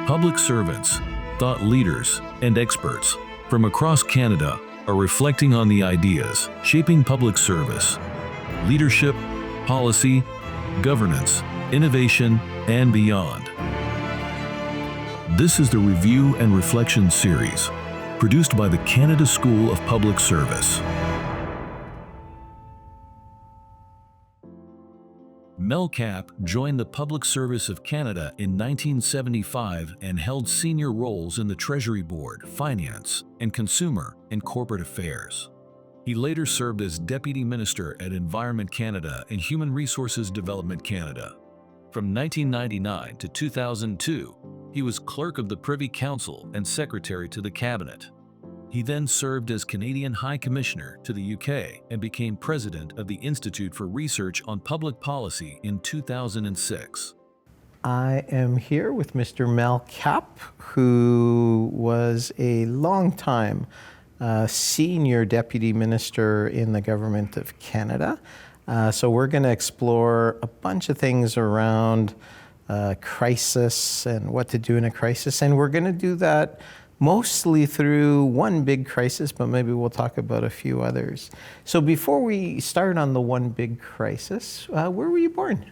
Public servants, thought leaders, and experts from across Canada are reflecting on the ideas shaping public service, leadership, policy, governance, innovation, and beyond. This is the Review and Reflection series, produced by the Canada School of Public Service. Mel Cappe joined the Public Service of Canada in 1975 and held senior roles in the Treasury Board, Finance, and Consumer and Corporate Affairs. He later served as Deputy Minister at Environment Canada and Human Resources Development Canada. From 1999 to 2002, he was Clerk of the Privy Council and Secretary to the Cabinet. He then served as Canadian High Commissioner to the UK and became President of the Institute for Research on Public Policy in 2006. I am here with Mr. Mel Cappe, who was a long-time Senior Deputy Minister in the Government of Canada. So we're going to explore a bunch of things around crisis and what to do in a crisis, and we're going to do that mostly through one big crisis, but maybe we'll talk about a few others. So before we start on the one big crisis, where were you born?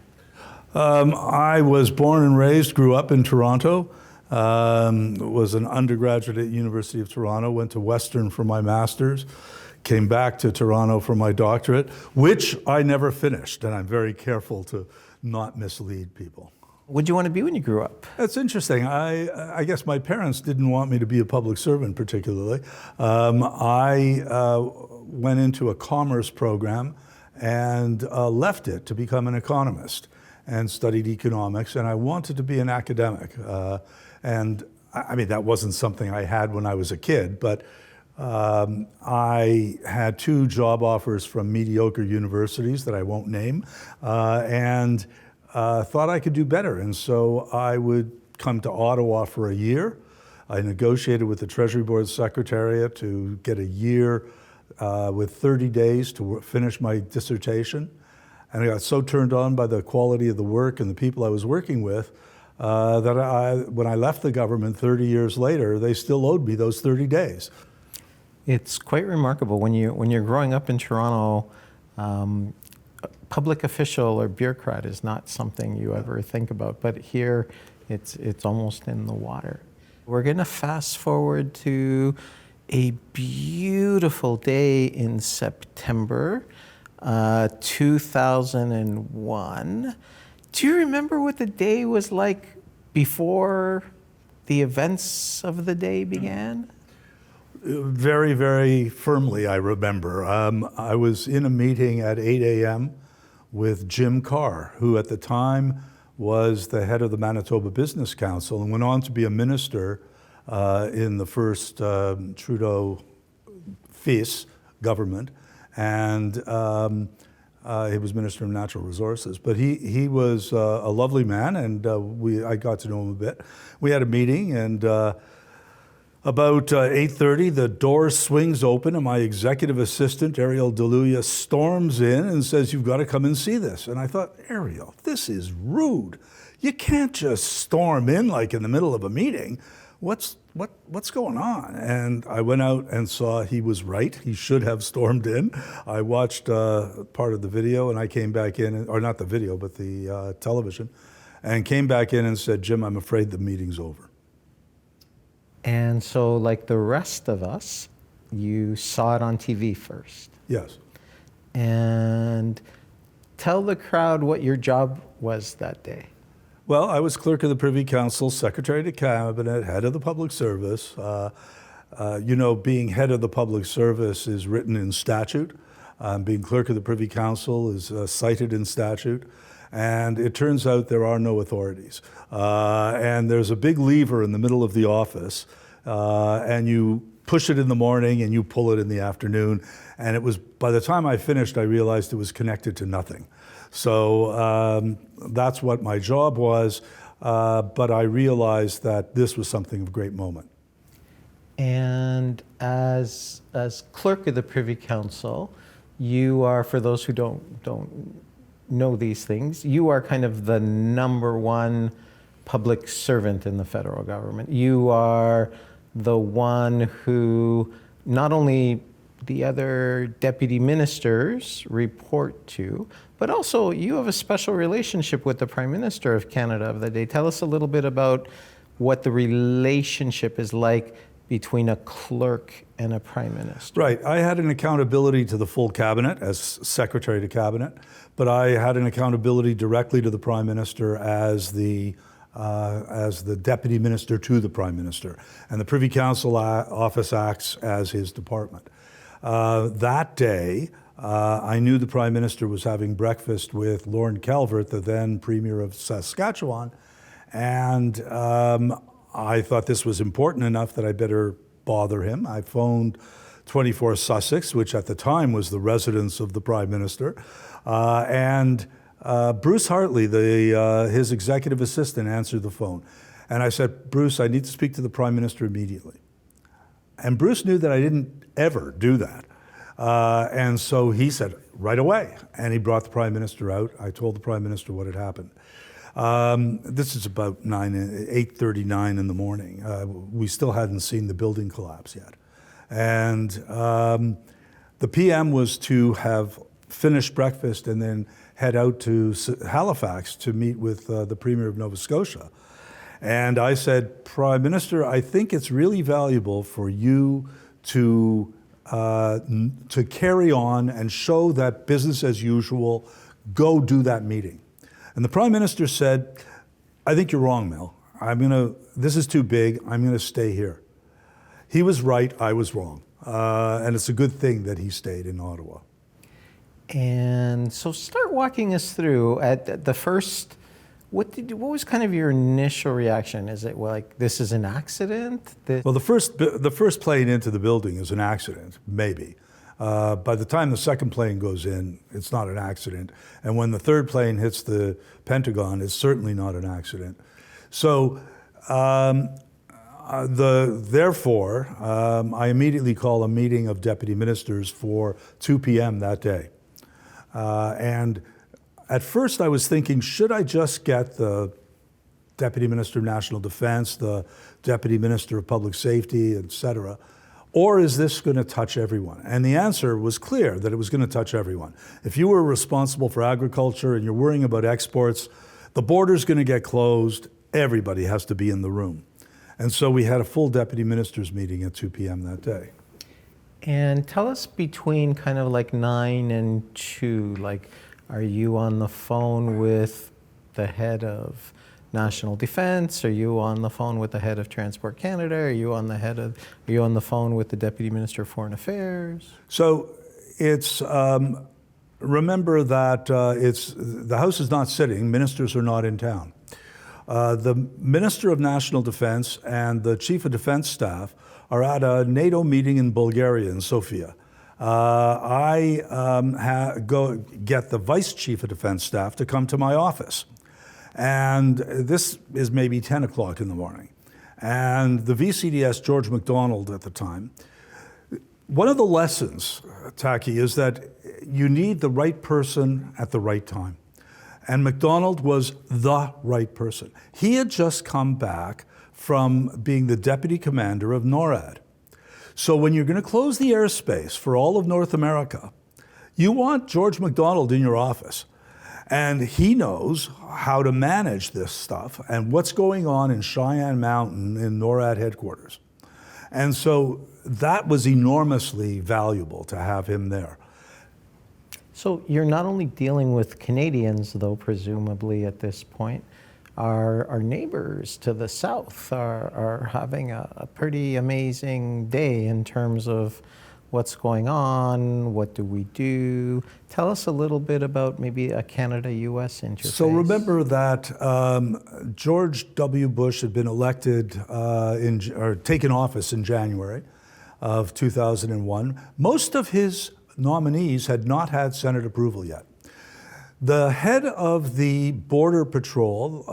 I was born and raised, grew up in Toronto, was an undergraduate at University of Toronto, went to Western for my master's, came back to Toronto for my doctorate, which I never finished, and I'm very careful to not mislead people. What did you want to be when you grew up? That's interesting. I guess my parents didn't want me to be a public servant particularly. I went into a commerce program and left it to become an economist and studied economics, and I wanted to be an academic. And I mean, that wasn't something I had when I was a kid, but I had 2 job offers from mediocre universities that I won't name, and thought I could do better. And so I would come to Ottawa for a year. I negotiated with the Treasury Board Secretariat to get a year with 30 days to finish my dissertation. And I got so turned on by the quality of the work and the people I was working with that when I left the government 30 years later, they still owed me those 30 days. It's quite remarkable when you're growing up in Toronto. Public official or bureaucrat is not something you ever think about, but here it's almost in the water. We're going to fast forward to a beautiful day in September 2001. Do you remember what the day was like before the events of the day began? Very, very firmly, I remember. I was in a meeting at 8 a.m. with Jim Carr, who at the time was the head of the Manitoba Business Council and went on to be a minister in the first Trudeau fils government, and he was Minister of Natural Resources. But he was a lovely man, and I got to know him a bit. We had a meeting, and about 8:30, the door swings open and my executive assistant, Ariel Deluya, storms in and says, "You've got to come and see this." And I thought, Ariel, this is rude. You can't just storm in like in the middle of a meeting. What's going on? And I went out and saw he was right. He should have stormed in. I watched part of the video and I came back in, or not the video, but the television, and came back in and said, "Jim, I'm afraid the meeting's over." And so, like the rest of us, you saw it on TV first. Yes. And tell the crowd what your job was that day. Well, I was Clerk of the Privy Council, Secretary to Cabinet, Head of the Public Service. Being Head of the Public Service is written in statute. Being Clerk of the Privy Council is cited in statute. And it turns out there are no authorities. And there's a big lever in the middle of the office, and you push it in the morning and you pull it in the afternoon. And it was, by the time I finished, I realized it was connected to nothing. So that's what my job was, but I realized that this was something of great moment. And as Clerk of the Privy Council, you are, for those who don't know these things, you are kind of the number one public servant in the federal government. You are the one who not only the other deputy ministers report to, but also you have a special relationship with the Prime Minister of Canada of the day. Tell us a little bit about what the relationship is like between a clerk and a Prime Minister. Right. I had an accountability to the full cabinet as Secretary to Cabinet, but I had an accountability directly to the Prime Minister as the Deputy Minister to the Prime Minister. And the Privy Council office acts as his department. That day, I knew the Prime Minister was having breakfast with Lorne Calvert, the then Premier of Saskatchewan, and I thought this was important enough that I better bother him. I phoned 24 Sussex, which at the time was the residence of the Prime Minister, and Bruce Hartley, his executive assistant, answered the phone. And I said, Bruce, I need to speak to the Prime Minister immediately. And Bruce knew that I didn't ever do that. And so he said, right away. And he brought the Prime Minister out. I told the Prime Minister what had happened. This is about 8:39 in the morning. We still hadn't seen the building collapse yet. And the PM was to have finished breakfast and then head out to Halifax to meet with the Premier of Nova Scotia. And I said, Prime Minister, I think it's really valuable for you to carry on and show that business as usual, go do that meeting. And the Prime Minister said, I think you're wrong, Mel. This is too big, I'm gonna stay here. He was right, I was wrong. And it's a good thing that he stayed in Ottawa. And so start walking us through at the first, what was kind of your initial reaction? Is it like, this is an accident? Well, the first plane into the building is an accident, maybe. By the time the second plane goes in, it's not an accident. And when the third plane hits the Pentagon, it's certainly not an accident. So, therefore, I immediately call a meeting of deputy ministers for 2 p.m. that day. And at first I was thinking, should I just get the Deputy Minister of National Defense, the Deputy Minister of Public Safety, et cetera, or is this going to touch everyone? And the answer was clear that it was going to touch everyone. If you were responsible for agriculture and you're worrying about exports, the border's going to get closed, everybody has to be in the room. And so we had a full Deputy Ministers meeting at 2 p.m. that day. And tell us between kind of like 9 and 2, like, are you on the phone with the head of National Defense? Are you on the phone with the head of Transport Canada? Are you on the phone with the Deputy Minister of Foreign Affairs? So it's, remember that the House is not sitting, ministers are not in town. The Minister of National Defense and the Chief of Defense Staff are at a NATO meeting in Bulgaria, in Sofia. I go get the Vice Chief of Defense Staff to come to my office. And this is maybe 10 o'clock in the morning. And the VCDS, George MacDonald at the time, one of the lessons, Taki, is that you need the right person at the right time. And MacDonald was the right person. He had just come back from being the deputy commander of NORAD. So when you're going to close the airspace for all of North America, you want George MacDonald in your office. And he knows how to manage this stuff and what's going on in Cheyenne Mountain in NORAD headquarters. And so that was enormously valuable to have him there. So you're not only dealing with Canadians, though, presumably at this point. Our neighbors to the south are having a pretty amazing day in terms of what's going on, what do we do? Tell us a little bit about maybe a Canada-US interface. So remember that George W. Bush had been elected or taken office in January of 2001. Most of his nominees had not had Senate approval yet. The head of the Border Patrol,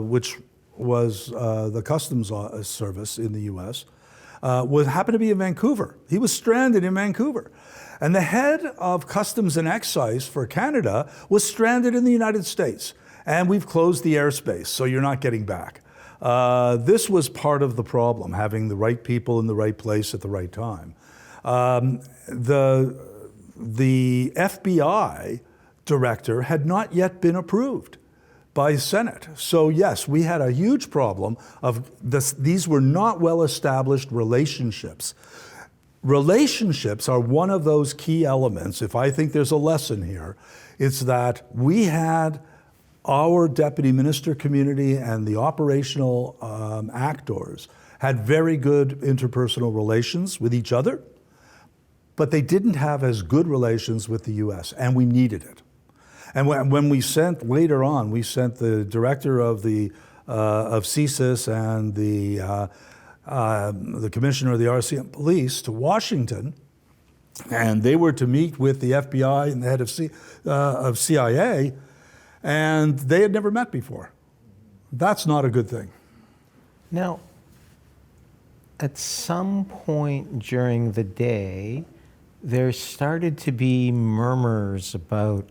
which was the Customs Service in the US, happened to be in Vancouver. He was stranded in Vancouver. And the head of Customs and Excise for Canada was stranded in the United States. And we've closed the airspace, so you're not getting back. This was part of the problem, having the right people in the right place at the right time. The FBI director had not yet been approved by Senate. So yes, we had a huge problem of this. These were not well-established relationships. Relationships are one of those key elements. If I think there's a lesson here, it's that we had our deputy minister community and the operational actors had very good interpersonal relations with each other, but they didn't have as good relations with the US, and we needed it. And when we sent, later on, we sent the director of CSIS and the commissioner of the RCM police to Washington, and they were to meet with the FBI and the head of CIA, and they had never met before. That's not a good thing. Now, at some point during the day, there started to be murmurs about,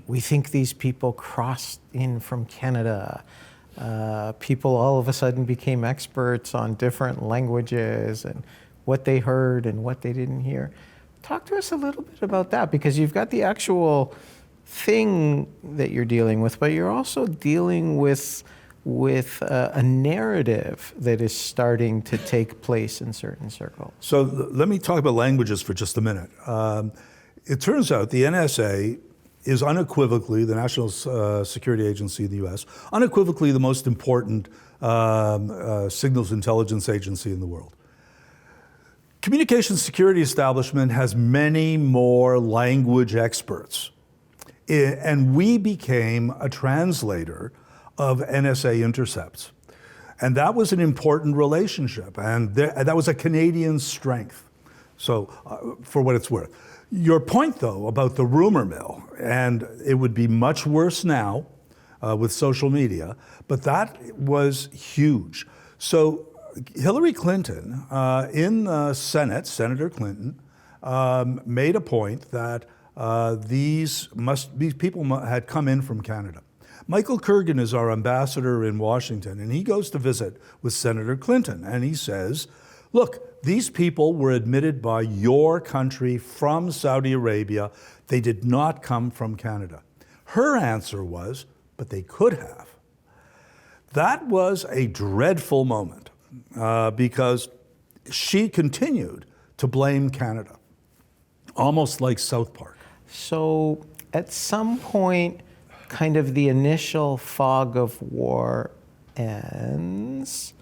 we think these people crossed in from Canada. People all of a sudden became experts on different languages and what they heard and what they didn't hear. Talk to us a little bit about that, because you've got the actual thing that you're dealing with, but you're also dealing with a narrative that is starting to take place in certain circles. So let me talk about languages for just a minute. It turns out the NSA is unequivocally, the National Security Agency of the US, unequivocally the most important signals intelligence agency in the world. Communications security establishment has many more language experts. And we became a translator of NSA intercepts. And that was an important relationship. And that was a Canadian strength. So for what it's worth. Your point, though, about the rumor mill, and it would be much worse now with social media, but that was huge. So Hillary Clinton, in the Senate, Senator Clinton, made a point that these people had come in from Canada. Michael Kurgan is our ambassador in Washington, and he goes to visit with Senator Clinton, and he says, look, these people were admitted by your country from Saudi Arabia. They did not come from Canada. Her answer was, but they could have. That was a dreadful moment because she continued to blame Canada, almost like South Park. So at some point, kind of the initial fog of war ends.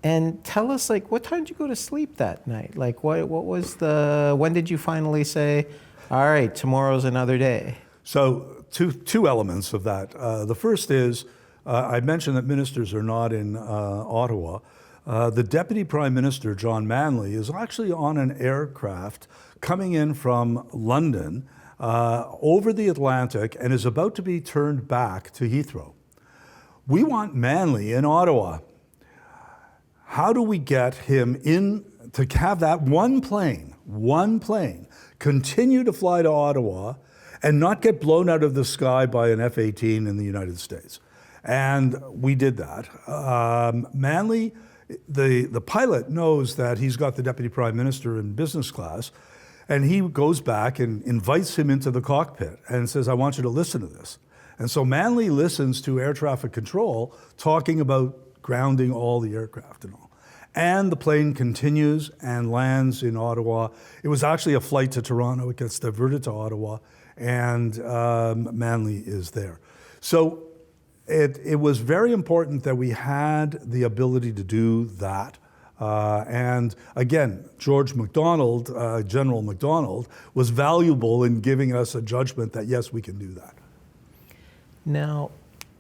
And tell us, what time did you go to sleep that night? When did you finally say, all right, tomorrow's another day? So two elements of that. The first is, I mentioned that ministers are not in Ottawa. The Deputy Prime Minister, John Manley, is actually on an aircraft coming in from London over the Atlantic and is about to be turned back to Heathrow. We want Manley in Ottawa. How do we get him in to have that one plane, continue to fly to Ottawa and not get blown out of the sky by an F-18 in the United States? And we did that. Manley, the pilot knows that he's got the Deputy Prime Minister in business class, and he goes back and invites him into the cockpit and says, I want you to listen to this. And so Manley listens to air traffic control talking about grounding all the aircraft and all. And the plane continues and lands in Ottawa. It was actually a flight to Toronto. It gets diverted to Ottawa, and Manley is there. So it was very important that we had the ability to do that. And again, George MacDonald, General MacDonald, was valuable in giving us a judgment that, yes, we can do that. Now,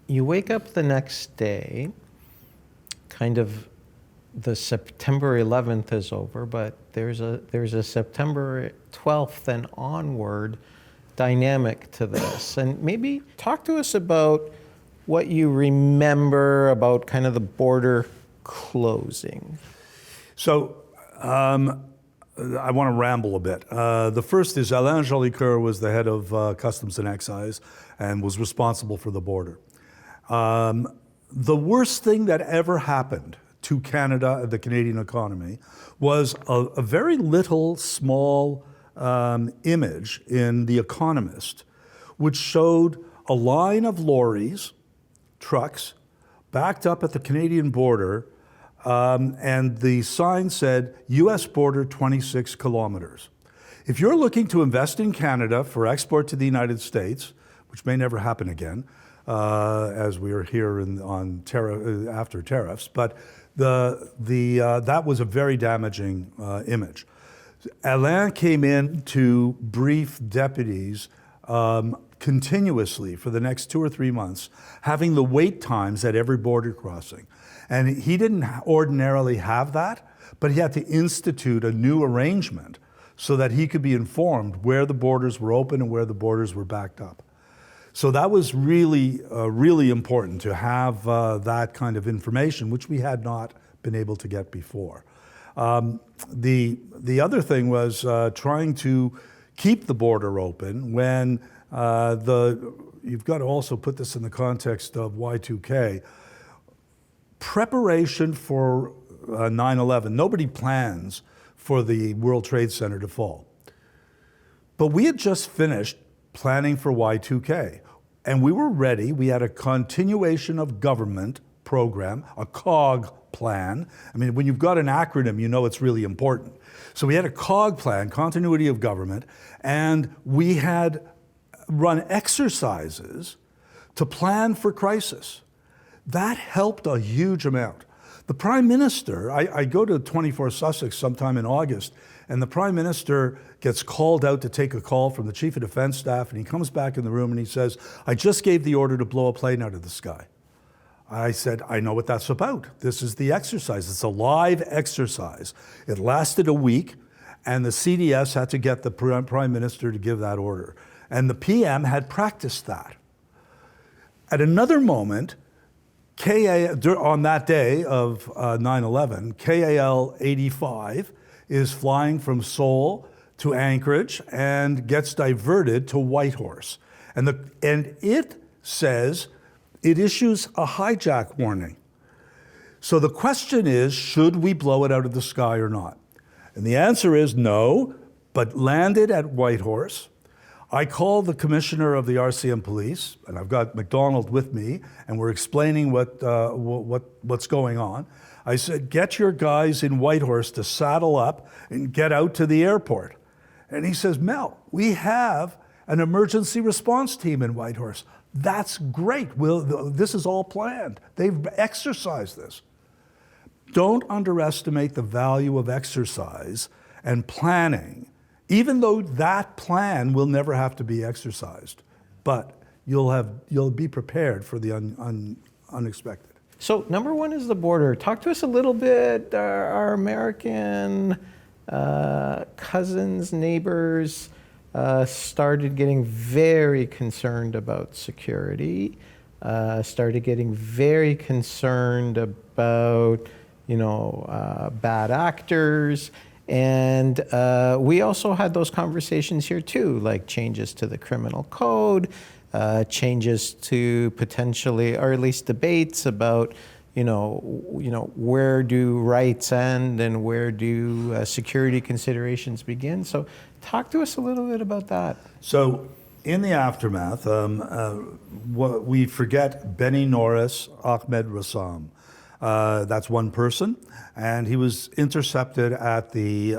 you wake up the next day, kind of the September 11th is over, but there's a September 12th and onward dynamic to this. And maybe talk to us about what you remember about kind of the border closing. So I want to ramble a bit. The first is Alain Jolicoeur was the head of Customs and Excise, and was responsible for the border. The worst thing that ever happened to Canada, the Canadian economy, was a very little, small image in The Economist, which showed a line of lorries, trucks, backed up at the Canadian border, and the sign said, U.S. border 26 kilometers. If you're looking to invest in Canada for export to the United States, which may never happen again, as we are here after tariffs, but that was a very damaging image. Alain came in to brief deputies continuously for the next 2 or 3 months, having the wait times at every border crossing. And he didn't ordinarily have that, but he had to institute a new arrangement so that he could be informed where the borders were open and where the borders were backed up. So that was really, really important to have that kind of information, which we had not been able to get before. The other thing was trying to keep the border open when you've got to also put this in the context of Y2K. Preparation for 9/11, nobody plans for the World Trade Center to fall. But we had just finished planning for Y2K, and we were ready. We had a continuation of government program, a COG plan. I mean, when you've got an acronym, you know it's really important. So we had a COG plan, continuity of government, and we had run exercises to plan for crisis. That helped a huge amount. The Prime Minister, I go to 24 Sussex sometime in August, and the Prime Minister gets called out to take a call from the Chief of Defence Staff, and he comes back in the room and he says, I just gave the order to blow a plane out of the sky. I said, I know what that's about. This is the exercise. It's a live exercise. It lasted a week, and the CDS had to get the Prime Minister to give that order. And the PM had practiced that. At another moment, on that day of 9/11, KAL 85 is flying from Seoul to Anchorage and gets diverted to Whitehorse. And it says, it issues a hijack warning. So the question is, should we blow it out of the sky or not? And the answer is no, but landed at Whitehorse. I called the commissioner of the RCM police, and I've got McDonald with me, and we're explaining what's going on. I said, get your guys in Whitehorse to saddle up and get out to the airport. And he says, Mel, we have an emergency response team in Whitehorse. That's great. This is all planned. They've exercised this. Don't underestimate the value of exercise and planning, even though that plan will never have to be exercised. But you'll be prepared for the unexpected. So number one is the border. Talk to us a little bit, our American cousins, neighbors, started getting very concerned about security, started getting very concerned about, bad actors. And we also had those conversations here too, like changes to the criminal code, changes to potentially, or at least debates about, where do rights end and where do security considerations begin. So talk to us a little bit about that. So in the aftermath, we forget Benny Norris, Ahmed Rassam. That's one person, and he was intercepted at the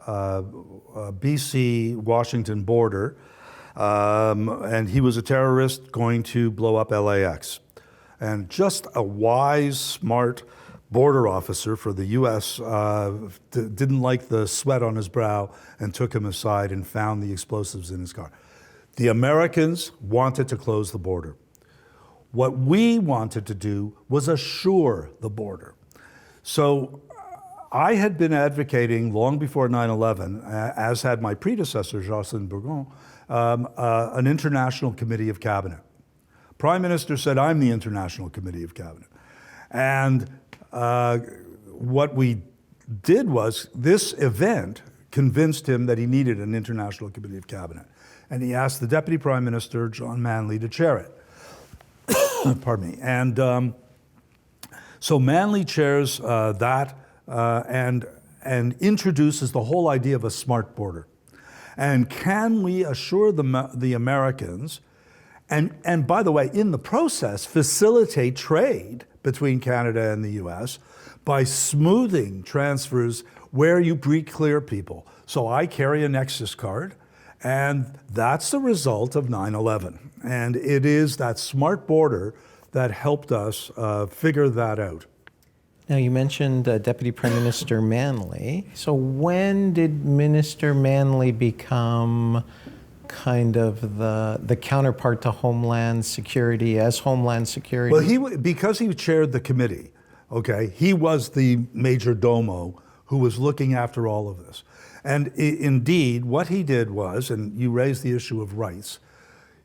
BC-Washington border, and he was a terrorist going to blow up LAX. And just a wise, smart border officer for the U.S. Didn't like the sweat on his brow and took him aside and found the explosives in his car. The Americans wanted to close the border. What we wanted to do was assure the border. So I had been advocating long before 9/11, as had my predecessor, Jocelyn Bourgon, an international committee of cabinet. Prime Minister said, I'm the international committee of cabinet. And what we did was, this event convinced him that he needed an international committee of cabinet. and he asked the Deputy Prime Minister, John Manley, to chair it. Pardon me. And so Manley chairs that and introduces the whole idea of a smart border. And can we assure the Americans, and by the way, in the process, facilitate trade between Canada and the US by smoothing transfers where you pre-clear people. So I carry a Nexus card, and that's the result of 9/11. And it is that smart border that helped us figure that out. Now, you mentioned Deputy Prime Minister Manley. So when did Minister Manley become kind of the counterpart to Homeland Security as Homeland Security? Well, because he chaired the committee, okay, he was the major domo who was looking after all of this. And indeed, what he did was, and you raised the issue of rights,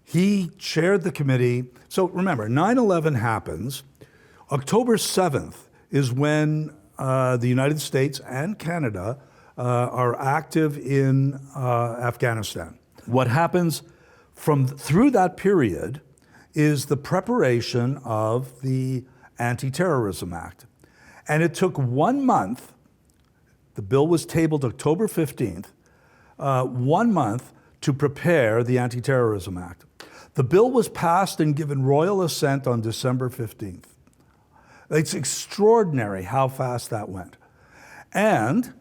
he chaired the committee. So remember, 9/11 happens. October 7th is when the United States and Canada are active in Afghanistan. What happens through that period is the preparation of the Anti-Terrorism Act. And it took 1 month. The bill was tabled October 15th, 1 month to prepare the Anti-Terrorism Act. The bill was passed and given royal assent on December 15th. It's extraordinary how fast that went. And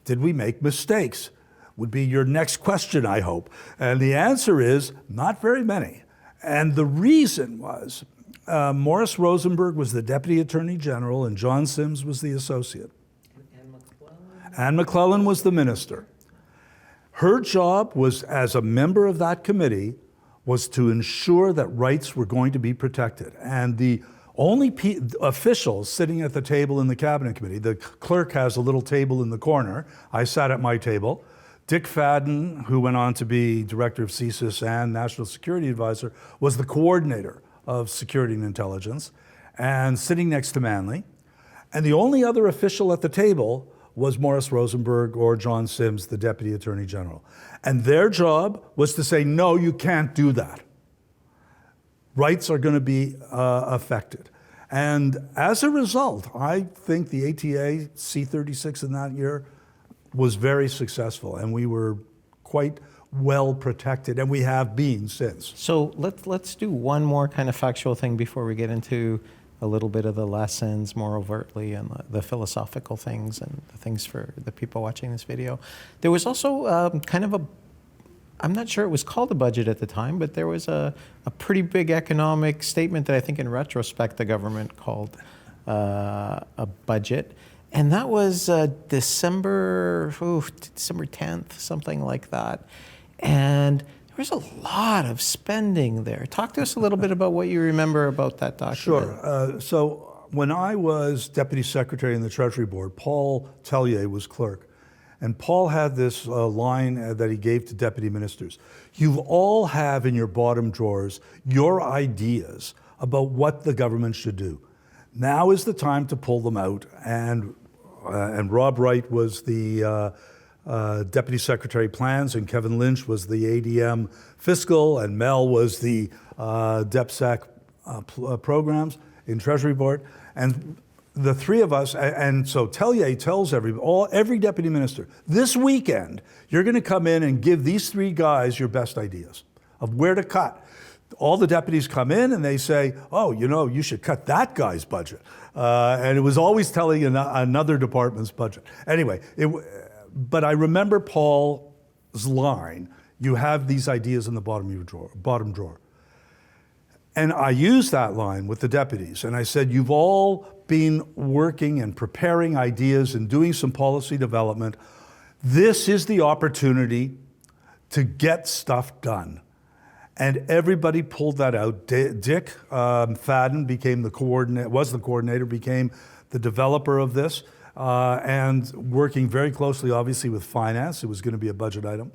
did we make mistakes? Would be your next question, I hope. And the answer is not very many. And the reason was Morris Rosenberg was the Deputy Attorney General and John Sims was the Associate. Anne McClellan was the minister. Her job was, as a member of that committee, was to ensure that rights were going to be protected. And the only officials sitting at the table in the Cabinet Committee, the clerk has a little table in the corner. I sat at my table. Dick Fadden, who went on to be Director of CSIS and National Security Advisor, was the coordinator of Security and Intelligence, and sitting next to Manley. And the only other official at the table was Morris Rosenberg or John Sims, the Deputy Attorney General. And their job was to say, no, you can't do that. Rights are going to be affected. And as a result, I think the ATA C-36 in that year was very successful, and we were quite well protected, and we have been since. So let's do one more kind of factual thing before we get into a little bit of the lessons more overtly and the philosophical things and the things for the people watching this video. There was also kind of I'm not sure it was called a budget at the time, but there was a pretty big economic statement that I think in retrospect the government called a budget. And that was December 10th, something like that. And there was a lot of spending there. Talk to us a little bit about what you remember about that document. Sure. So when I was Deputy Secretary in the Treasury Board, Paul Tellier was clerk. And Paul had this line that he gave to deputy ministers. You all have in your bottom drawers your ideas about what the government should do. Now is the time to pull them out. And Rob Wright was the Deputy Secretary Plans, and Kevin Lynch was the ADM Fiscal, and Mel was the DepSec Programs in Treasury Board. And the three of us, and so Tellier tells every deputy minister, this weekend, you're going to come in and give these three guys your best ideas of where to cut. All the deputies come in and they say, oh, you should cut that guy's budget. And it was always telling another department's budget. Anyway, but I remember Paul's line, you have these ideas in the bottom drawer. And I used that line with the deputies, and I said, you've all been working and preparing ideas and doing some policy development. This is the opportunity to get stuff done. And everybody pulled that out. Dick Fadden became the coordinator, became the developer of this, and working very closely, obviously, with finance. It was going to be a budget item.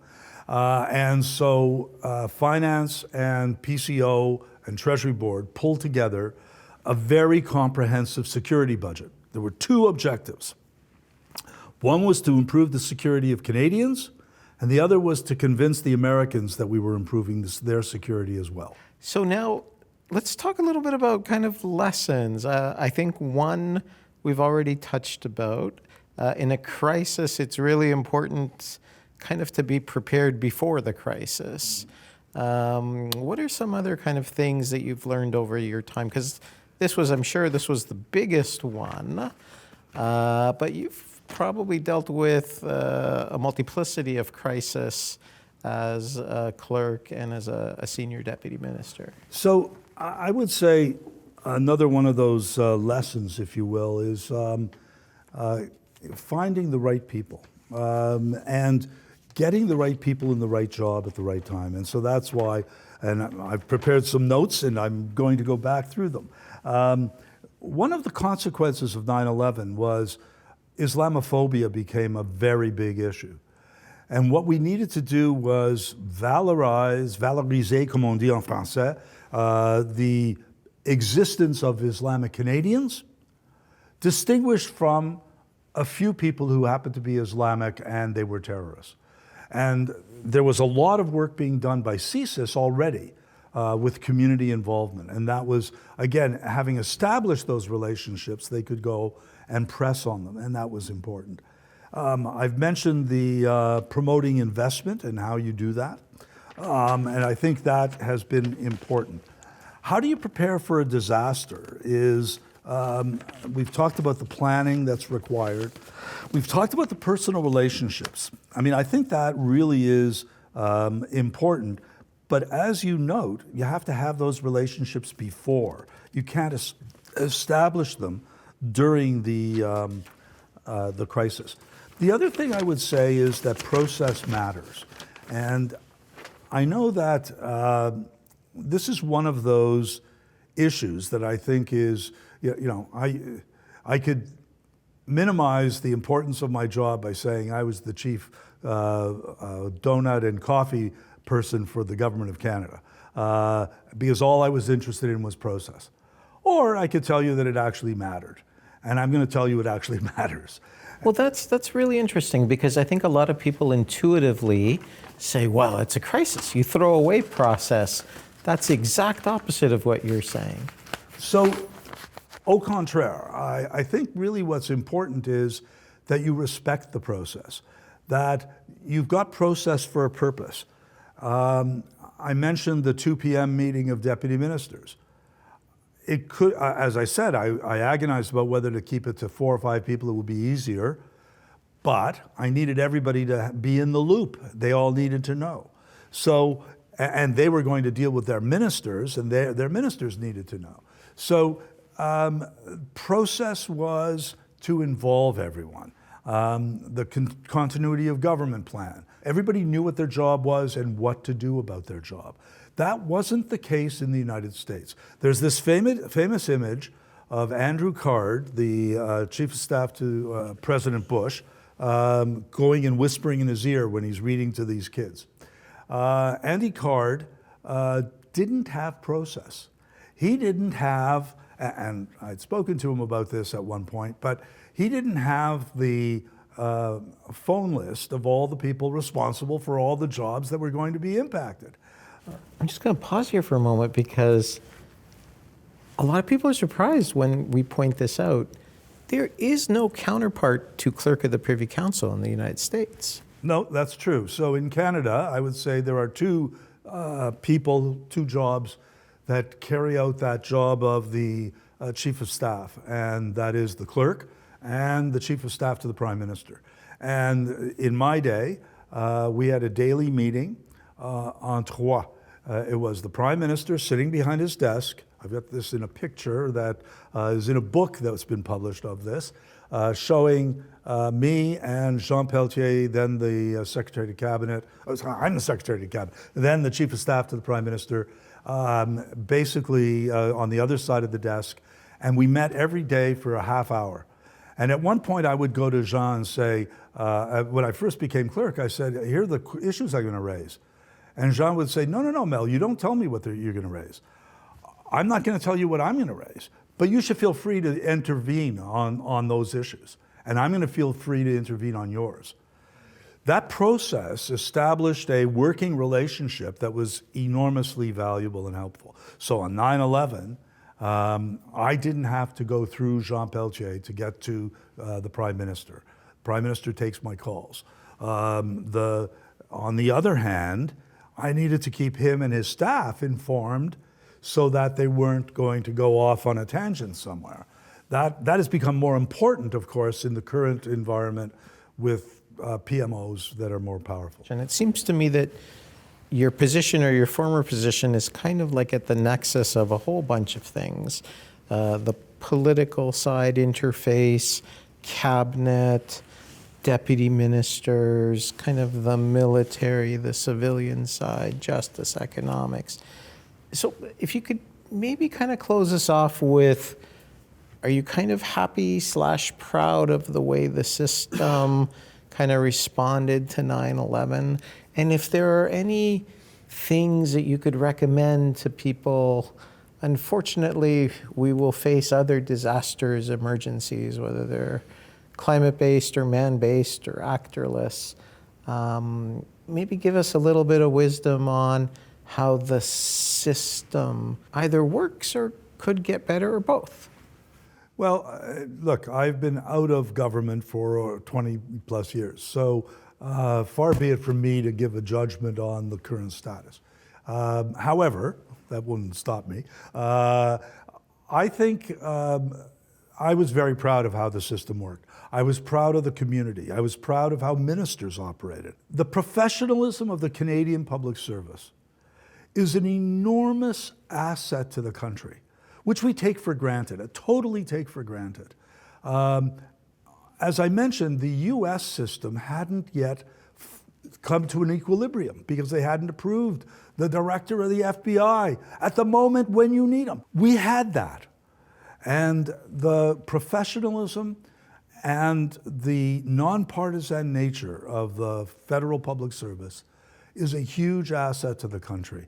And so finance and PCO and Treasury Board pulled together a very comprehensive security budget. There were two objectives. One was to improve the security of Canadians, And the other was to convince the Americans that we were improving their security as well. So now let's talk a little bit about kind of lessons. I think one we've already touched about. In a crisis, it's really important kind of to be prepared before the crisis. What are some other kind of things that you've learned over your time? Because I'm sure this was the biggest one, but you've probably dealt with a multiplicity of crisis as a clerk and as a senior deputy minister. So I would say another one of those lessons, if you will, is finding the right people and getting the right people in the right job at the right time. And so that's why, and I've prepared some notes and I'm going to go back through them. One of the consequences of 9/11 was Islamophobia became a very big issue. And what we needed to do was valoriser, comme on dit en français, the existence of Islamic Canadians, distinguished from a few people who happened to be Islamic and they were terrorists. And there was a lot of work being done by CSIS already with community involvement. And that was, again, having established those relationships, they could go and press on them, and that was important. I've mentioned the promoting investment and how you do that, and I think that has been important. How do you prepare for a disaster is, we've talked about the planning that's required. We've talked about the personal relationships. I mean, I think that really is important, but as you note, you have to have those relationships before. You can't establish them during the crisis. The other thing I would say is that process matters. And I know that this is one of those issues that I think is, I could minimize the importance of my job by saying I was the chief donut and coffee person for the government of Canada, because all I was interested in was process. Or I could tell you that it actually mattered. And I'm going to tell you it actually matters. Well, that's really interesting, because I think a lot of people intuitively say, well, it's a crisis. You throw away process. That's the exact opposite of what you're saying. So, au contraire, I think really what's important is that you respect the process, that you've got process for a purpose. I mentioned the 2 p.m. meeting of deputy ministers. It could, as I said, I agonized about whether to keep it to 4 or 5 people. It would be easier, but I needed everybody to be in the loop. They all needed to know. So, and they were going to deal with their ministers, and their ministers needed to know. So, process was to involve everyone. The continuity of government plan. Everybody knew what their job was and what to do about their job. That wasn't the case in the United States. There's this famous image of Andrew Card, the chief of staff to President Bush, going and whispering in his ear when he's reading to these kids. Andy Card didn't have process. He didn't have, and I'd spoken to him about this at one point, but he didn't have the phone list of all the people responsible for all the jobs that were going to be impacted. I'm just going to pause here for a moment, because a lot of people are surprised when we point this out. There is no counterpart to Clerk of the Privy Council in the United States. No, that's true. So in Canada, I would say there are two jobs that carry out that job of the Chief of Staff, and that is the Clerk and the Chief of Staff to the Prime Minister. And in my day, we had a daily meeting en trois. It was the Prime Minister sitting behind his desk. I've got this in a picture that is in a book that's been published of this, showing me and Jean Pelletier, then the Secretary of Cabinet. I'm the Secretary of Cabinet. Then the Chief of Staff to the Prime Minister, basically on the other side of the desk. And we met every day for a half hour. And at one point I would go to Jean and say, when I first became clerk, I said, here are the issues I'm going to raise. And Jean would say, no, Mel, you don't tell me what you're going to raise. I'm not going to tell you what I'm going to raise, but you should feel free to intervene on those issues. And I'm going to feel free to intervene on yours. That process established a working relationship that was enormously valuable and helpful. So on 9/11, I didn't have to go through Jean Pelletier to get to the Prime Minister. Prime Minister takes my calls. On the other hand, I needed to keep him and his staff informed so that they weren't going to go off on a tangent somewhere. That has become more important, of course, in the current environment with PMOs that are more powerful. And it seems to me that your position or your former position is kind of like at the nexus of a whole bunch of things. The political side interface, cabinet, deputy ministers, kind of the military, the civilian side, justice, economics. So if you could maybe kind of close us off with, are you kind of happy / proud of the way the system kind of responded to 9/11? And if there are any things that you could recommend to people, unfortunately, we will face other disasters, emergencies, whether they're climate-based or man-based or actorless. Maybe give us a little bit of wisdom on how the system either works or could get better or both. Well, look, I've been out of government for 20 plus years, so far be it from me to give a judgment on the current status. However, that wouldn't stop me. I think I was very proud of how the system worked. I was proud of the community. I was proud of how ministers operated. The professionalism of the Canadian public service is an enormous asset to the country, which we take for granted, totally take for granted. As I mentioned, the US system hadn't yet come to an equilibrium because they hadn't approved the director of the FBI at the moment when you need them. We had that. And the professionalism and the nonpartisan nature of the federal public service is a huge asset to the country.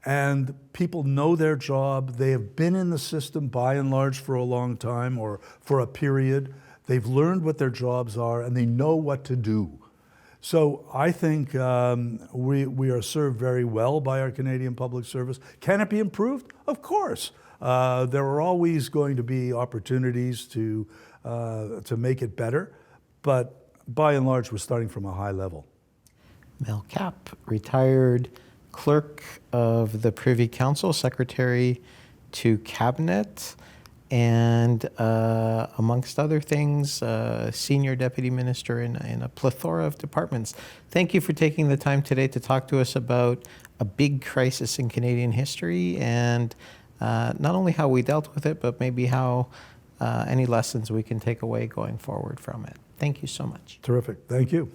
And people know their job. They have been in the system by and large for a long time or for a period. They've learned what their jobs are and they know what to do. So I think we are served very well by our Canadian public service. Can it be improved? Of course. There are always going to be opportunities to make it better, but by and large, we're starting from a high level. Mel Cappe, retired Clerk of the Privy Council, Secretary to Cabinet, and amongst other things, Senior Deputy Minister in a plethora of departments. Thank you for taking the time today to talk to us about a big crisis in Canadian history and not only how we dealt with it, but maybe how any lessons we can take away going forward from it. Thank you so much. Terrific. Thank you.